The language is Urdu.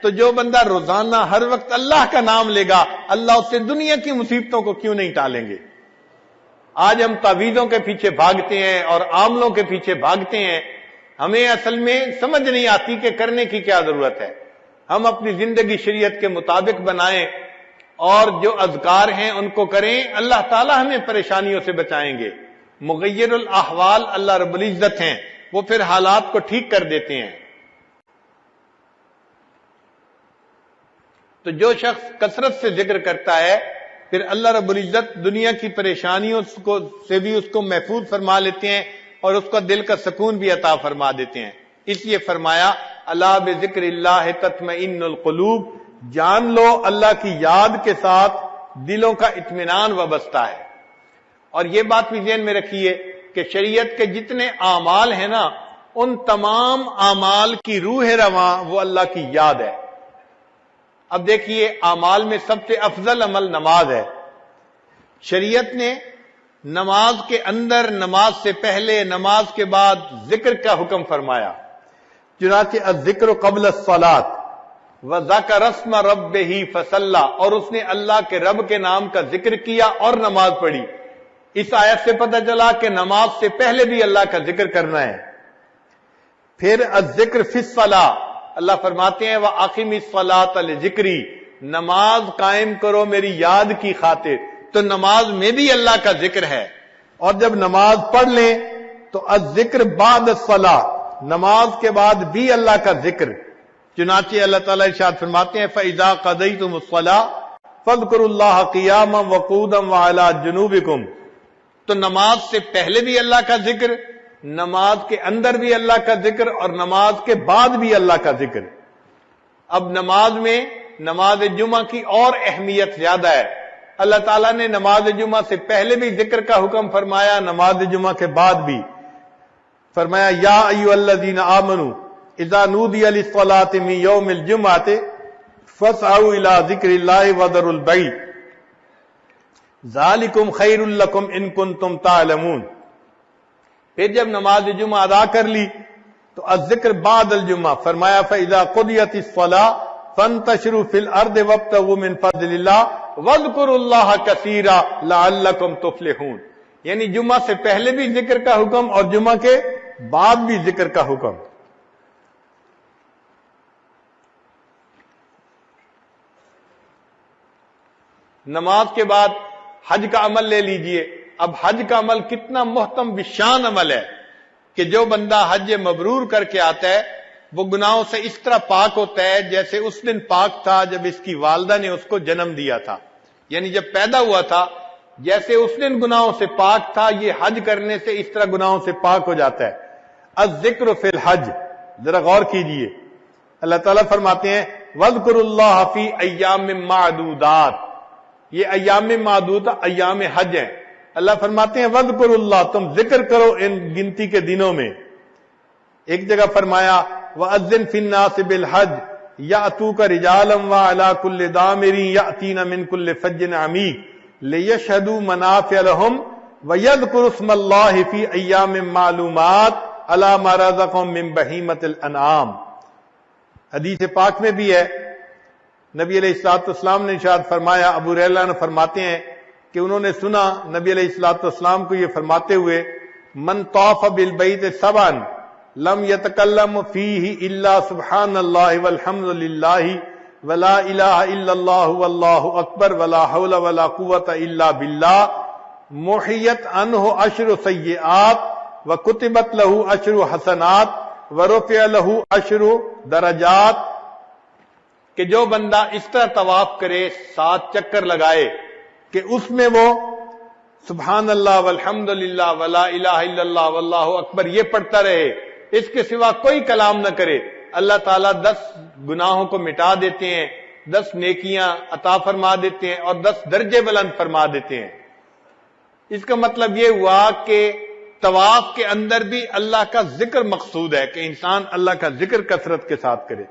تو جو بندہ روزانہ ہر وقت اللہ کا نام لے گا، اللہ اس سے دنیا کی مصیبتوں کو کیوں نہیں ٹالیں گے؟ آج ہم تعویذوں کے پیچھے بھاگتے ہیں اور عاملوں کے پیچھے بھاگتے ہیں، ہمیں اصل میں سمجھ نہیں آتی کہ کرنے کی کیا ضرورت ہے۔ ہم اپنی زندگی شریعت کے مطابق بنائیں اور جو اذکار ہیں ان کو کریں، اللہ تعالی ہمیں پریشانیوں سے بچائیں گے۔ مغیر الاحوال اللہ رب العزت ہیں، وہ پھر حالات کو ٹھیک کر دیتے ہیں۔ تو جو شخص کثرت سے ذکر کرتا ہے، پھر اللہ رب العزت دنیا کی پریشانیوں سے بھی اس کو محفوظ فرما لیتے ہیں اور اس کا دل کا سکون بھی عطا فرما دیتے ہیں۔ اس لیے فرمایا الا بذکر اللہ تطمئن القلوب، جان لو اللہ کی یاد کے ساتھ دلوں کا اطمینان وابستہ ہے۔ اور یہ بات بھی ذہن میں رکھیے کہ شریعت کے جتنے اعمال ہیں نا، ان تمام اعمال کی روح رواں وہ اللہ کی یاد ہے۔ اب دیکھیے اعمال میں سب سے افضل عمل نماز ہے۔ شریعت نے نماز کے اندر، نماز سے پہلے، نماز کے بعد ذکر کا حکم فرمایا۔ چنانچہ الذکر قبل الصلاۃ وذکر اسم ربہ فصلی، اور اس نے اللہ کے رب کے نام کا ذکر کیا اور نماز پڑھی۔ اس آیت سے پتہ چلا کہ نماز سے پہلے بھی اللہ کا ذکر کرنا ہے۔ پھر الذکر فی الصلاۃ، اللہ فرماتے ہیں وَأَقِمِ الصَّلَاةَ لِذِکْرِی، نماز قائم کرو میری یاد کی خاطر۔ تو نماز میں بھی اللہ کا ذکر ہے، اور جب نماز پڑھ لیں تو الذکر بعد الصلاۃ، نماز کے بعد بھی اللہ کا ذکر۔ چنانچہ اللہ تعالیٰ ارشاد فرماتے ہیں فَإِذَا قَضَيْتُمُ الصَّلَاةَ فَاذْكُرُوا اللَّهَ قِيَامًا وَقُعُودًا وَعَلَىٰ جُنُوبِكُمْ۔ تو نماز سے پہلے بھی اللہ کا ذکر، نماز کے اندر بھی اللہ کا ذکر، اور نماز کے بعد بھی اللہ کا ذکر۔ اب نماز میں نماز جمعہ کی اور اہمیت زیادہ ہے۔ اللہ تعالیٰ نے نماز جمعہ سے پہلے بھی ذکر کا حکم فرمایا، نماز جمعہ کے بعد بھی فرمایا یا ایھا الذین آمنوا اذا نودی للصلاۃ من یوم الجمعۃ فاسعوا الی ذکر اللہ وذروا البیع ذالکم خیر لکم ان کنتم تعلمون۔ پھر جب نماز جمعہ ادا کر لی تو الذکر بعد الجمعہ، فرمایا فاذا قضیت الصلاۃ فانتشروا فی الارض وابتغوا من فضل اللہ واذکروا اللہ کثیرا لعلکم تفلحون۔ یعنی جمعہ سے پہلے بھی ذکر کا حکم اور جمعہ کے بعد بھی ذکر کا حکم۔ نماز کے بعد حج کا عمل لے لیجئے۔ اب حج کا عمل کتنا محتم بشان عمل ہے کہ جو بندہ حج مبرور کر کے آتا ہے وہ گناہوں سے اس طرح پاک ہوتا ہے جیسے اس دن پاک تھا جب اس کی والدہ نے اس کو جنم دیا تھا، یعنی جب پیدا ہوا تھا جیسے اس دن گناہوں سے پاک تھا، یہ حج کرنے سے اس طرح گناہوں سے پاک ہو جاتا ہے۔ الذکر فی الحج، ذرا غور کیجئے، اللہ تعالیٰ فرماتے ہیں وَاذْكُرُوا اللَّهَ فِي أَيَّامٍ مَّعْدُودَاتٍ، یہ ایام معدودہ ایام حج ہیں۔ اللہ فرماتے ہیں وَاذْكُرُوا اللَّهَ، تم ذکر کرو ان گنتی کے دنوں میں۔ ایک جگہ فرمایا وَأَذِّنْ فِي النَّاسِ بِالْحَجِّ يَأْتُوكَ رِجَالًا وَعَلَىٰ كُلِّ ضَامِرٍ يَأْتِينَ مِنْ كُلِّ فَجٍّ عَمِيقٍ لِيَشْهَدُوا مَنَافِعَ لَهُمْ وَيَذْكُرُوا اسْمَ اللَّهِ فِي أَيَّامٍ مَّعْلُومَاتٍ عَلَىٰ مَا رَزَقَهُم مِّن بَهِيمَةِ الْأَنْعَامِ۔ حدیث پاک میں بھی ہے، نبی علیہ الصلوۃ والسلام نے ارشاد فرمایا، ابو ہریرہ نے فرماتے ہیں کہ انہوں نے سنا نبی علیہ الصلوۃ والسلام کو یہ فرماتے ہوئے من طاف بالبیت سبعا لم یتکلم فیہ الا سبحان اللہ والحمد للہ ولا الہ الا اللہ واللہ اکبر ولا حول ولا قوۃ الا باللہ محیت عنہ عشر سیئات وکتبت لہ عشر حسنات ورفع لہ عشر درجات، کہ جو بندہ اس طرح طواف کرے، 7 چکر لگائے کہ اس میں وہ سبحان اللہ والحمد للہ ولا الہ الا اللہ واللہ اکبر یہ پڑھتا رہے، اس کے سوا کوئی کلام نہ کرے، اللہ تعالیٰ 10 گناہوں کو مٹا دیتے ہیں، 10 نیکیاں عطا فرما دیتے ہیں اور 10 درجے بلند فرما دیتے ہیں۔ اس کا مطلب یہ ہوا کہ طواف کے اندر بھی اللہ کا ذکر مقصود ہے کہ انسان اللہ کا ذکر کثرت کے ساتھ کرے۔